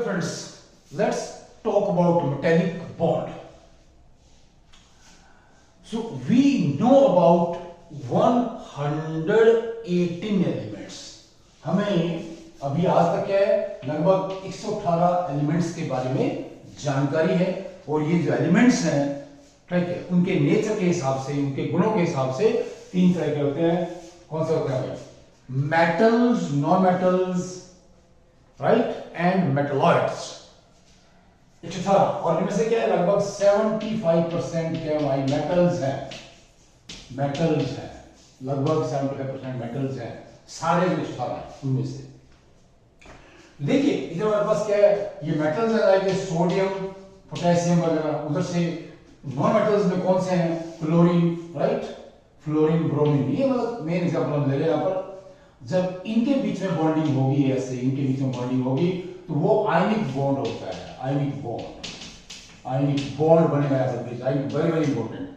friends, let's talk about metallic bond. So we know about 118 elements. हमें अभी आज तक क्या है, लगभग 118 एलिमेंट्स के बारे में जानकारी है. और ये जो एलिमेंट्स हैं, ठीक है, उनके नेचर के हिसाब से, उनके गुणों के हिसाब से तीन तरह के होते हैं. कौन से होते हैं? Metals, non metals, right, and metalloids. 118. और इनमें से क्या है, लगभग 75% के हमारी मेटल्स हैं. मेटल्स हैं, लगभग 75% मेटल्स हैं. सारे जो 118 हैं उनमें से देखिए इधर हमारे पास क्या है, ये मेटल्स है लाइक सोडियम, पोटेशियम वगैरह. उधर से नॉन मेटल्स में कौन से हैं? Fluorine, right, fluorine, bromine. ये मतलब मेन एग्जांपल हम ले रहे हैं यहाँ पर. जब इनके बीच में बॉन्डिंग होगी, ऐसे इनके बीच में बॉन्डिंग होगी तो वो आयनिक बॉन्ड होता है. आयनिक बॉन्ड बनेगा यहाँ पर. Very very important.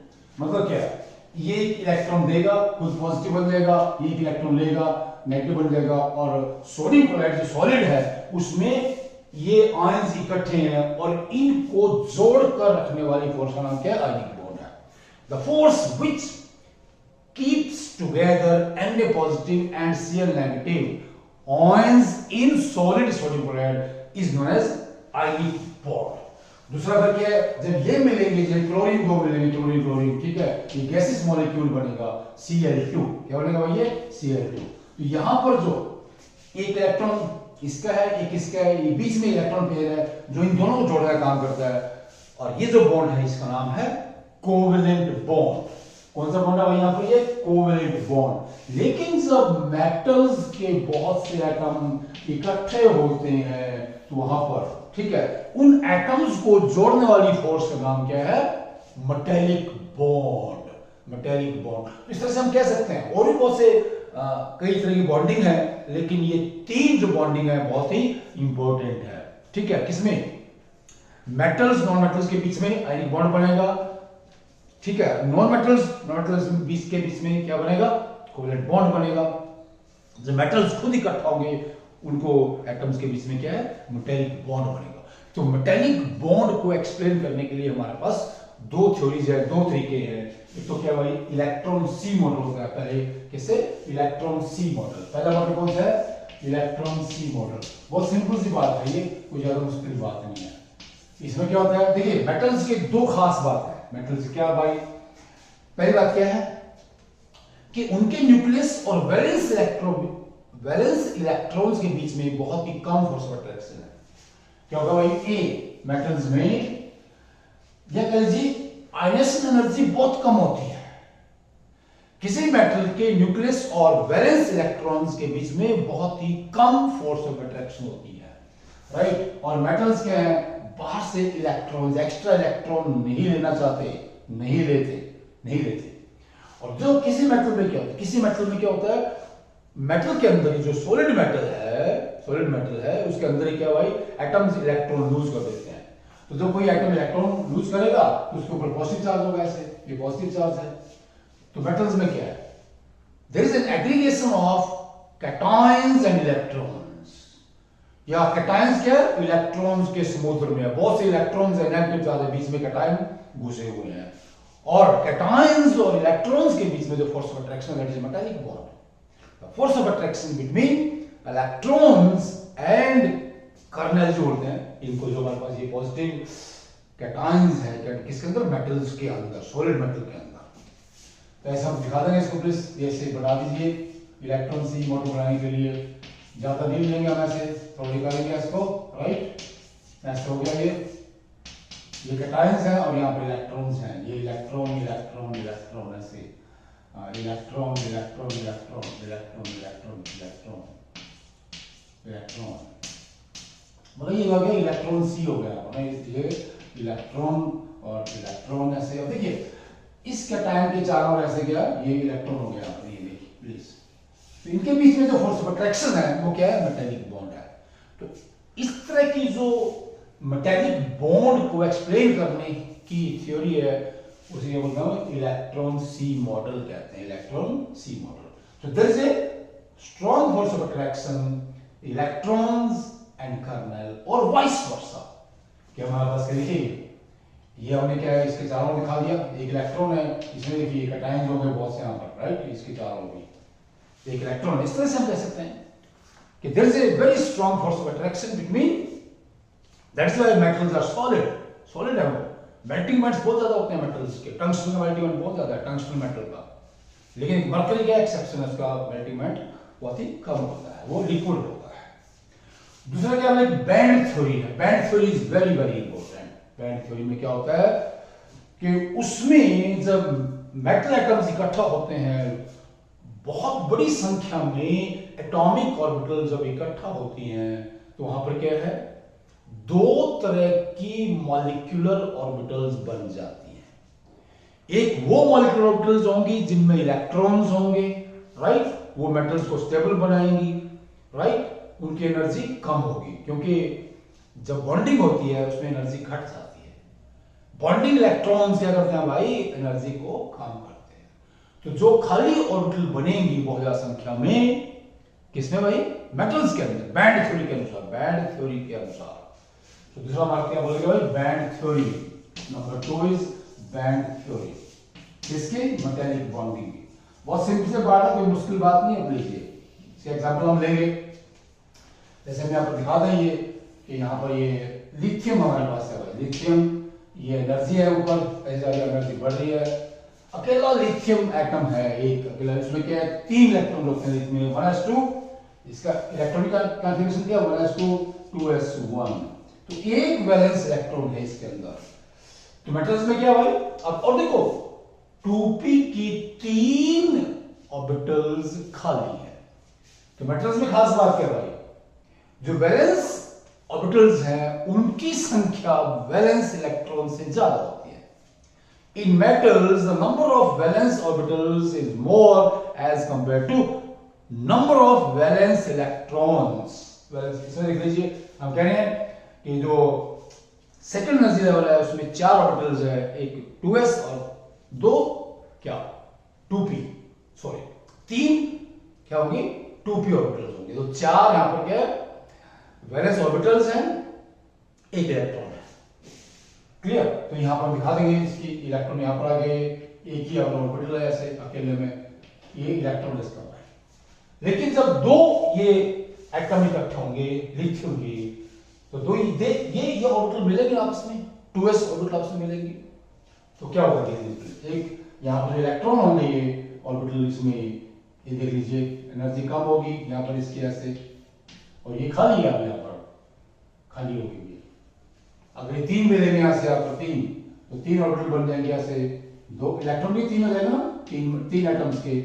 मतलब क्या है, ये इलेक्ट्रॉन देगा, खुद पॉजिटिव बन जाएगा, ये इलेक्ट्रॉन लेगा, नेगेटिव बन जाएगा. और सोडियम क्लोराइड जो सॉलिड है उसमें ये आयंस इकट्ठे हैं और इनको जोड़कर रखने वाली फोर्स का नाम क्या है? आयनिक बॉन्ड है. The force which keeps together Na positive and Cl negative ions in solid sodium chloride is known as ionic bond. दूसरा फिर क्या है, जब ये मिलेंगे, जब क्लोरीन को मिलेंगे, क्लोरीन, ठीक है, ये गैसियस मॉलिक्यूल बनेगा Cl2. क्या बनेगा भाई? ये Cl2. तो यहां पर जो एक इलेक्ट्रॉन इसका है, एक इसका है, ये बीच में इलेक्ट्रॉन पेयर है जो इन दोनों को जोड़ने का काम करता है. और ये जो बॉन्ड है इसका नाम है कोवेलेंट बॉन्ड. कौन सा बॉन्ड है भाई यहाँ पर? ये कोवेलेंट बॉन्ड. लेकिन जब मेटल्स के बहुत से एटम इकट्ठे होते हैं तो वहां पर, ठीक है, उन एटम्स को जोड़ने वाली फोर्स का नाम क्या है? Metallic bond. Metallic bond. इस तरह से हम कह सकते हैं. और भी बहुत से कई तरह की बॉन्डिंग है, लेकिन ये तीन जो बॉन्डिंग है बहुत ही इंपॉर्टेंट है. ठीक है, किसमें? मेटल्स, नॉन मेटल्स के बीच में आयनिक बॉन्ड बनेगा. ठीक है, नॉन मेटल्स बीच के बीच में क्या बनेगा? कोवेलेंट बॉन्ड बनेगा. जब मेटल्स खुद इकट्ठा होंगे उनको एटम्स के बीच में क्या है? मेटेलिक बॉन्ड बनेगा. तो मेटेलिक बॉन्ड को एक्सप्लेन करने के लिए हमारे पास दो थ्योरीज है, दो तरीके हैं. एक तो क्या भाई, इलेक्ट्रॉन सी मॉडल होता है. पहले किससे? Electron sea model. पहला मॉडल कौन सा है? Electron sea model. बहुत सिंपल सी बात है ये, कोई ज्यादा मुश्किल बात नहीं है. इसमें क्या होता है, देखिए मेटल्स के दो खास बात है. मेटल्स क्या भाई? पहली बात क्या है कि उनके न्यूक्लियस और वैलेंस इलेक्ट्रॉन्स के बीच में बहुत ही कम फोर्स ऑफ अट्रैक्शन है. क्या होगा भाई? ए मेटल्स में या कह लीजिए आयनेशन एनर्जी बहुत कम होती है. किसी मेटल के न्यूक्लियस और वैलेंस इलेक्ट्रॉन्स के बीच में बहुत ही कम फोर्स ऑफ अट्रैक्शन होती है, राइट. और मेटल्स क्या है, बाहर से इलेक्ट्रॉन्स, एक्स्ट्रा इलेक्ट्रॉन नहीं लेना चाहते, नहीं लेते. और जो किसी मेटल में क्या होता है, मेटल के अंदर जो सॉलिड मेटल है उसके अंदर ही क्या भाई, एटम्स इलेक्ट्रॉन लूज कर देते हैं. तो जब कोई एटम इलेक्ट्रॉन लूज करेगा तो उसके ऊपर पॉजिटिव चार्ज होगा. ऐसे ये पॉजिटिव चार्ज है. तो मेटल्स में क्या है, there is an aggregation of cations and electrons. या कैटायंस क्या है? इलेक्ट्रॉन्स के समुद्र में बहुत से इलेक्ट्रॉन्स है, नेगेटिव चार्ज है, बीच में कैटायन घुसे हुए हैं. और कैटायंस और इलेक्ट्रॉन्स के बीच में जो फोर्स ऑफ अट्रैक्शन है, that is metallic bond. The force of attraction between electrons and kernel जो होते हैं, इनको जो हमारे पास ये पॉजिटिव कैटायंस है, किसके अंदर? मेटल्स के अंदर, सॉलिड मेटल के अंदर. तो ऐसा हम दिखा देंगे इसको. प्लीज ऐसे बढ़ा दीजिए इलेक्ट्रॉन सी मॉडल बनाने के लिए. ज्यादा नहीं लेंगे हम, ऐसे थोड़ा निकालेंगे इसको, राइट. ऐसे हो गया ये कैटायंस है और यहाँ पर इलेक्ट्रॉन्स हैं. ये इलेक्ट्रॉन ऐसे इलेक्ट्रॉन. मतलब ये हो गया इलेक्ट्रॉन सी हो गया. ये इलेक्ट्रॉन और इलेक्ट्रॉन ऐसे. अब देखिए इस कैटायन के चारों ओर ऐसे गया, ये इलेक्ट्रॉन हो गया. ये देखिए प्लीज. तो इनके बीच में जो फोर्स ऑफ अट्रैक्शन है वो क्या है? मेटेलिक बॉन्ड है. तो इस तरह की जो मेटेलिक बॉन्ड को एक्सप्लेन करने की थ्योरी है उसे क्या बोलता हूं? इलेक्ट्रॉन सी मॉडल कहते हैं. Electron sea model. तो there is a strong force of attraction, electrons and kernel. और वाइस वर्सा, कि हमारे पास देखिए ये हमने क्या है इसके चारों दिखा दिया, एक इलेक्ट्रॉन है इसमें, देखिए कैटायंस होंगे बहुत से यहाँ पर, राइट, इसके चारों भी एक इलेक्ट्रॉन। इस तरह से हम कह सकते हैं कि there is a very strong force of attraction between, that's why metals are solid, solid है वो। मेल्टिंग पॉइंट्स बहुत ज्यादा होते हैं मेटल्स के, टंगस्टन का मेल्टिंग पॉइंट बहुत ज्यादा है टंगस्टन मेटल का, लेकिन मरकरी का एक्सेप्शन है, उसका मेल्टिंग पॉइंट बहुत ही कम होता है, वो लिक्विड होता है। दूसरा क्या है, बैंड थ्योरी है। Band theory is very very important. Band theory में क्या होता है कि उसमें जब मेटल एटम्स इकट्ठा होते हैं, बहुत बड़ी संख्या में एटॉमिक ऑर्बिटल जब इकट्ठा होती हैं, तो वहां पर क्या है, दो तरह की मॉलिक्यूलर ऑर्बिटल्स बन जाती हैं। एक वो मॉलिक्यूलर ऑर्बिटल्स होंगी जिनमें इलेक्ट्रॉन्स होंगे, राइट, वो मेटल्स को स्टेबल बनाएंगी, राइट, उनकी एनर्जी कम होगी, क्योंकि जब बॉन्डिंग होती है उसमें एनर्जी घट जाती है। बॉन्डिंग इलेक्ट्रॉन्स क्या करते हैं भाई, एनर्जी को कम करते हैं। तो जो खाली ऑर्बिटल बनेंगी बहुत ज्यादा संख्या में, किसमें भाई, मेटल्स के अंदर, बैंड थ्योरी के अनुसार, बैंड थ्योरी के अनुसार। तो दूसरा मार्क क्या बोलेंगे भाई, band theory. Number 2 is band theory, किसकी, मैकेनिक बॉन्डिंग की। बहुत सिंपल से बात है, कोई मुश्किल बात नहीं है। लीजिए इसका एग्जांपल हम लेंगे, जैसे हम यहाँ पर दिखा दें ये कि यहाँ पर ये लिथियम हमारे पास है भाई, लिथियम, ये एनर्जी है ऊपर, ऐसा एनर्जी बढ़ रही है। अकेला लिथियम एटम है एक अकेला, इसमें क्या है, 3 इलेक्ट्रॉन होते हैं इसमें, 1s2, इसका इलेक्ट्रॉनिक कॉन्फ़िगरेशन क्या है, 1s2 2s1, तो एक वैलेंस इलेक्ट्रॉन है इसके अंदर। तो मेटल्स में क्या भाई, अब और देखो 2p की 3 ऑर्बिटल्स खाली है। तो मेटल्स में खास बात क्या भाई, जो वैलेंस ऑर्बिटल्स हैं उनकी संख्या वैलेंस इलेक्ट्रॉन से ज्यादा होती है। In metals the number of valence orbitals is more as compare to number of valence electrons. इसमें देख लीजिए, हम कह रहे हैं कि जो सेकंड एनर्जी लेवल है उसमें 4 ऑर्बिटल्स है, एक 2s और 2 क्या 2p, सॉरी 3 क्या होंगी 2p ऑर्बिटल्स होंगे। तो 4 यहां पर क्या है, वैलेंस ऑर्बिटल्स हैं, एक इलेक्ट्रॉन है, क्लियर। तो यहां पर हम दिखा देंगे इसकी इलेक्ट्रॉन यहां पर आ गए, एक ही ऑर्बिटल है ऐसे अकेले में, ये इलेक्ट्रॉन इसका है। लेकिन जब 2 ये एटम इकट्ठे होंगे लिथियम के, तो दो ये ऑर्बिटल मिलेंगे आपस में, 2s ऑर्बिटल आपस में मिलेंगे, तो क्या होगा, एक यहां पर इलेक्ट्रॉन होंगे ये ऑर्बिटल, इसमें ये देख लीजिए एनर्जी कम होगी यहां पर इसकी ऐसे, और ये खाली है, यहाँ पर खाली होगी। अगर ये 3 मिलेंगे यहाँ से यहाँ पर 3, तो 3 ऑर्बिटल बन जाएंगे ऐसे, 2 इलेक्ट्रॉन भी 3 हो जाएगा ना, 3 एटम्स के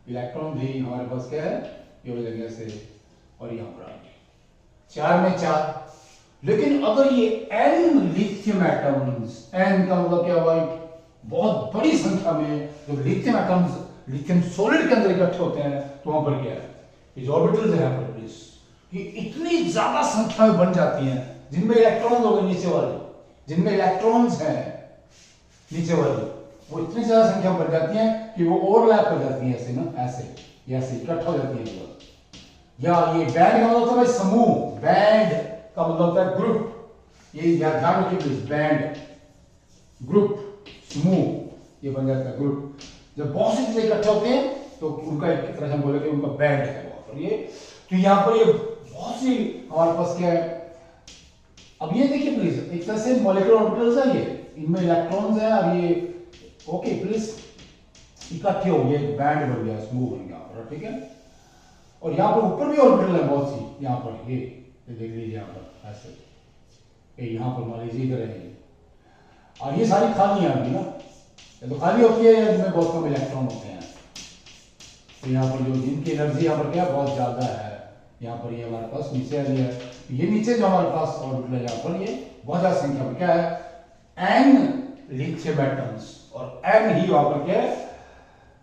इलेक्ट्रॉन भी हमारे पास क्या है, ये हो जाएंगे ऐसे, और यहाँ पर आएंगे 4 में 4। लेकिन अगर ये n लिथियम एटम्स, n का मतलब क्या भाई, बहुत बड़ी संख्या में जब लिथियम एटम्स लिथियम सॉलिड के अंदर इकट्ठे होते हैं, तो वहां पर क्या है, ये ऑर्बिटल्स है यहाँ पर ये इतनी ज्यादा संख्या में बन जाती हैं, जिनमें इलेक्ट्रॉन्स होंगे नीचे वाले, जिनमें इलेक्ट्रॉन्स हैं नीचे वाले, वो इतनी ज्यादा संख्या में बन जाती हैं कि वो ओवरलैप कर जाती हैं ऐसे ना, ऐसे इकट्ठा हो जाती है। या ये बैंड का मतलब होता है समूह, बैंड का मतलब होता है ग्रुप, ये ध्यान रखिए प्लीज, बैंड ग्रुप समूह, ये बन जाता है ग्रुप। जब बहुत सी चीजें इकट्ठे होते हैं तो उनका एक तरह से हम बोलेंगे उनका बैंड है वहां पर ये। तो यहाँ पर ये बहुत सी हमारे पास क्या है, अब ये देखिए प्लीज, एक तरह से मॉलिक्यूलर ऑर्बिटल्स है ये, इनमें इलेक्ट्रॉन्स हैं, अब ये ओके प्लीज इकट्ठे हो गए, बैंड बन गया, स्मूथ बन गया पर, ठीक है। और यहाँ पर ऊपर भी ऑर्बिटल है बहुत सी, यहाँ पर ये देख लीजिए यहाँ पर ऐसे, ये यहाँ पर मान लीजिए इधर है, और ये सारी खाली है अभी ना, ये तो खाली होती है जिनमें बहुत कम इलेक्ट्रॉन होते हैं। तो यहाँ पर जो जिनकी एनर्जी यहाँ पर क्या बहुत ज्यादा है, यहाँ पर ये हमारे पास नीचे आ गया है, ये नीचे जो हमारे पास ऑर्बिटल है यहाँ पर ये बहुत ज्यादा संख्या में क्या है, n लिथियम एटम्स, और n ही वहां पर क्या है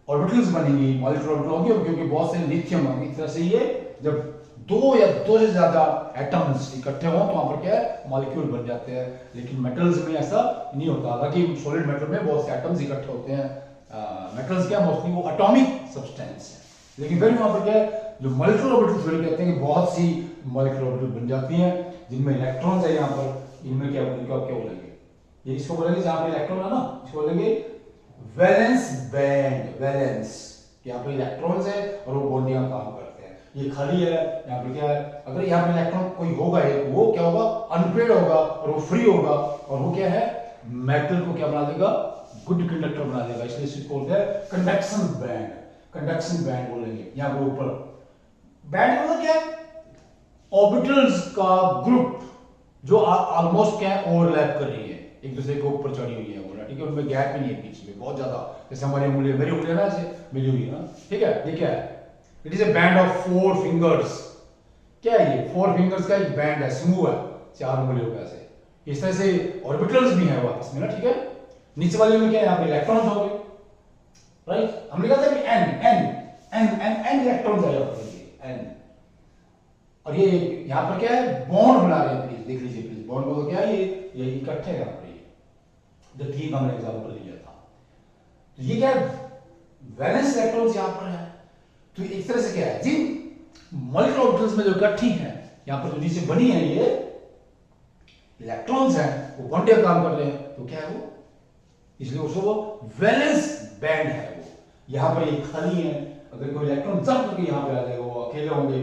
ऑर्बिटल्स बनेंगी, मॉलिक्यूलर ऑर्बिटल होंगे, क्योंकि बहुत से लिथियम होंगे। इस तरह से ये जब 2 या 2 से ज्यादा एटम्स इकट्ठे हों तो वहां पर क्या है मॉलिक्यूल बन जाते हैं। लेकिन मेटल्स में ऐसा नहीं होता, हालांकि सॉलिड मेटल में बहुत से एटम्स इकट्ठे होते हैं। मेटल्स क्या मोस्टली वो एटॉमिक सब्सटेंस है, लेकिन फिर वहां पर क्या है जो मॉलिक्यूलर ऑर्बिटल थ्योरी कहते हैं कि बहुत सी मॉलिक्यूलर ऑर्बिटल बन जाती हैं, जिनमें इलेक्ट्रॉन्स है यहाँ पर, इनमें क्या बोलेंगे, ये इसको बोलेंगे जहां पर इलेक्ट्रॉन है ना, इसको बोलेंगे वैलेंस बैंड। वैलेंस, यहाँ पे इलेक्ट्रॉन्स है और वो बॉन्डियां काम करते हैं। ये खाली है, यहाँ पे क्या है, अगर यहाँ पे इलेक्ट्रॉन कोई होगा एक, वो क्या होगा, अनपेड होगा और वो फ्री होगा, और वो क्या है, मेटल को क्या बना देगा, गुड कंडक्टर बना देगा। इसलिए इसको बोलते हैं कंडक्शन बैंड। कंडक्शन बैंड बोलेंगे। यहाँ पे ऊपर बैंड मतलब क्या है, ऑर्बिटल्स का ग्रुप जो ऑलमोस्ट क्या है, ओवरलैप कर रही है, एक दूसरे के ऊपर चढ़ी हुई है, बोला ठीक है, उनमें गैप ही नहीं है बीच में बहुत ज्यादा, जैसे हमारी उंगली, मेरी उंगली ना ऐसे मिली हुई है ना, ठीक है, ये क्या है, it is A band of 4 fingers. क्या है ये, 4 फिंगर्स का एक बैंड है, समूह है 4 उंगलियों का ऐसे। इस तरह से ऑर्बिटल्स भी है वापस में ना, ठीक है। नीचे वाले में क्या है, यहाँ पे इलेक्ट्रॉन्स हो गए, राइट। हमने कहा था कि एन इलेक्ट्रॉन्स है यहाँ पर, एन, और ये यहाँ पर क्या है, बॉन्ड बना रहे हैं, प्लीज देख लीजिए प्लीज, बॉन्ड को क्या है, ये इकट्ठे यहाँ पर, ये जो 3 हमने एग्जांपल लिया था, तो ये क्या है, वैलेंस इलेक्ट्रॉन्स यहाँ पर है। तो एक तरह से क्या है, जिन मल्टी ऑर्बिटल्स में जो इकट्ठी है यहाँ पर, जो नीचे बनी है ये इलेक्ट्रॉन्स हैं, वो बॉन्डियां काम कर रहे हैं, तो क्या है वो, इसलिए उसको वो वैलेंस बैंड है। वो यहाँ पर ये खाली है, अगर कोई इलेक्ट्रॉन जब करके यहाँ पे आ जाएगा, वो अकेले होंगे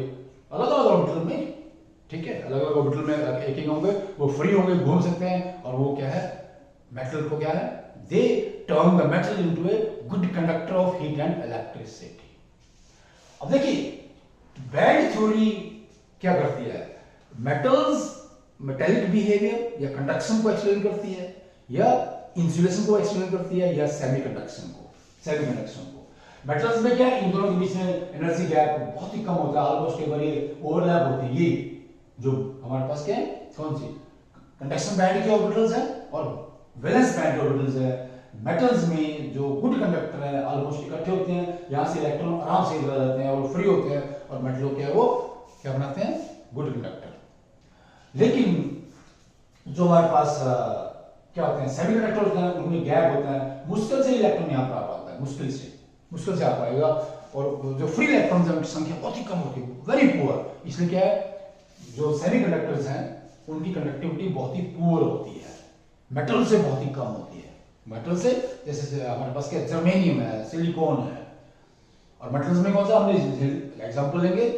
अलग अलग ऑर्बिटल में, ठीक है, अलग अलग ऑर्बिटल में एक एक होंगे, वो फ्री होंगे, घूम सकते हैं, और वो क्या है, मेटल को क्या है, they turn the metal into a good conductor of heat and electricity. अब देखिए बैंड थ्योरी क्या करती है, मेटल्स मेटेलिक बिहेवियर या कंडक्शन को एक्सप्लेन करती है, या इंसुलेशन को एक्सप्लेन करती है, या सेमीकंडक्शन को। मेटल्स में क्या है, इन दोनों के बीच में एनर्जी गैप बहुत ही कम होता है, ऑलमोस्ट कई बार ये ओवरलैप होती है। ये जो हमारे पास क्या है, कौन सी, कंडक्शन बैंड के ऑर्बिटल्स है और वैलेंस बैंड के ऑर्बिटल्स है। मेटल्स में जो गुड कंडक्टर है ऑलमोस्ट इकट्ठे होते हैं, यहां से इलेक्ट्रॉन आराम से इधर आ जाते हैं और फ्री होते हैं, और मेटल क्या है, वो क्या बनाते हैं, गुड कंडक्टर। लेकिन जो हमारे पास क्या होते हैं, सेमीकंडक्टर होते हैं, उनमें गैप होता है, मुश्किल से इलेक्ट्रॉन यहाँ पर आ पाता है, मुश्किल से आ पाएगा, और जो फ्री इलेक्ट्रॉन्स हैं उनकी संख्या बहुत ही कम होती है, वेरी पुअर। इसलिए क्या है, जो सेमीकंडक्टर्स हैं उनकी कंडक्टिविटी बहुत ही पुअर होती है, मेटल से बहुत ही कम होती है। मेटल से जैसे हमारे पास क्या, जर्मेनियम है, सिलिकॉन है, और मेटल्स में कौन सा, हमने एग्जांपल लेंगे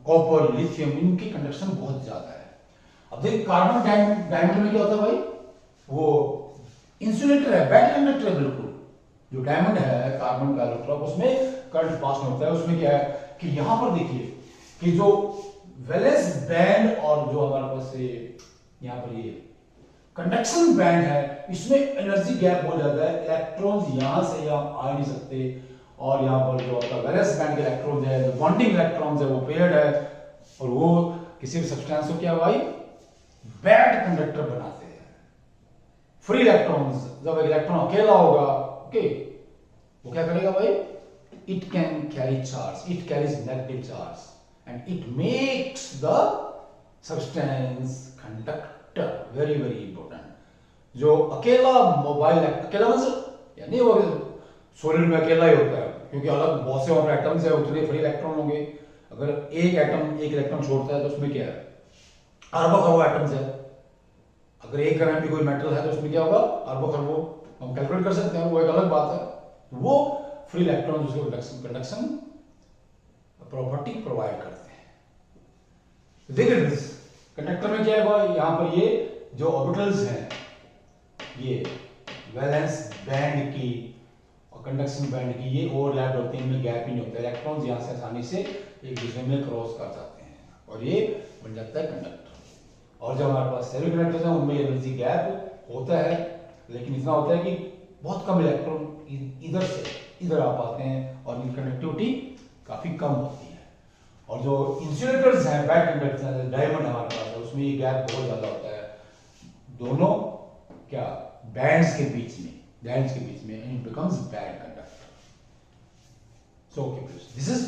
कॉपर, लिथियम, इनकी कंडक्शन बहुत ज्यादा है। अब देखिए कार्बन डायमंड में क्या होता है भाई, वो इंसुलेटर है, बैड कंडक्टर है बिल्कुल। जो डायमंड है, कार्बन का इलेक्ट्रॉन, उसमें करंट पास नहीं होता है। उसमें क्या है कि यहां पर देखिए कि जो वैलेंस बैंड और जो हमारे पास यहाँ पर ये कंडक्शन बैंड है, इसमें एनर्जी गैप हो जाता है, इलेक्ट्रॉन्स यहां से यहां आ नहीं सकते, और यहाँ पर जो आपका वैलेंस बैंड के इलेक्ट्रॉन्स है, जो बॉन्डिंग इलेक्ट्रॉन्स है, वो पेयर्ड है, और वो किसी भी सब्सटेंस को क्या भाई, बैड कंडक्टर बनाते हैं। फ्री इलेक्ट्रॉन्स, जब एक इलेक्ट्रॉन अकेला होगा, ओके, वो क्या करेगा भाई, it can carry charge, it carries negative charge, and it makes the substance conductor. Very very important. जो अकेला मोबाइल, अकेला मतलब यानी वो सॉलिड में अकेला ही होता है, क्योंकि अलग बहुत से और एटम्स है, उतने फ्री इलेक्ट्रॉन होंगे। अगर एक एटम एक इलेक्ट्रॉन छोड़ता है तो उसमें क्या है, अरबों खरबों एटम्स है। अगर 1 ग्राम भी कोई मेटल है तो उसमें क्या होगा, अरबों खरबों, हम कैलकुलेट कर सकते हैं, वो एक अलग बात है। वो फ्री इलेक्ट्रॉन उसको कंडक्शन प्रॉपर्टी प्रोवाइड करते हैं। देखिए कंडक्टर में क्या होगा, यहां पर ये जो ऑर्बिटल्स हैं, ये वैलेंस बैंड की और कंडक्शन बैंड की, ये ओवरलैप होते हैं, इनमें गैप ही नहीं होता, इलेक्ट्रॉन्स यहां से आसानी से एक दूसरे में क्रॉस कर जाते हैं, और ये बन जाता है कंडक्टर। और जो हमारे पास सेमीकंडक्टर्स हैं, उनमें एनर्जी गैप होता है, लेकिन इतना होता है कि बहुत कम इलेक्ट्रॉन इधर से इधर आ पाते हैं, और इनकी कंडक्टिविटी काफी कम होती है। और जो इंसुलेटर्स हैं, बैड कंडक्टर्स हैं, डायमंड हमारे पास है, उसमें ये गैप बहुत ज्यादा होता है, दोनों क्या बैंड्स के बीच में, and it becomes bad conductor. So okay, this is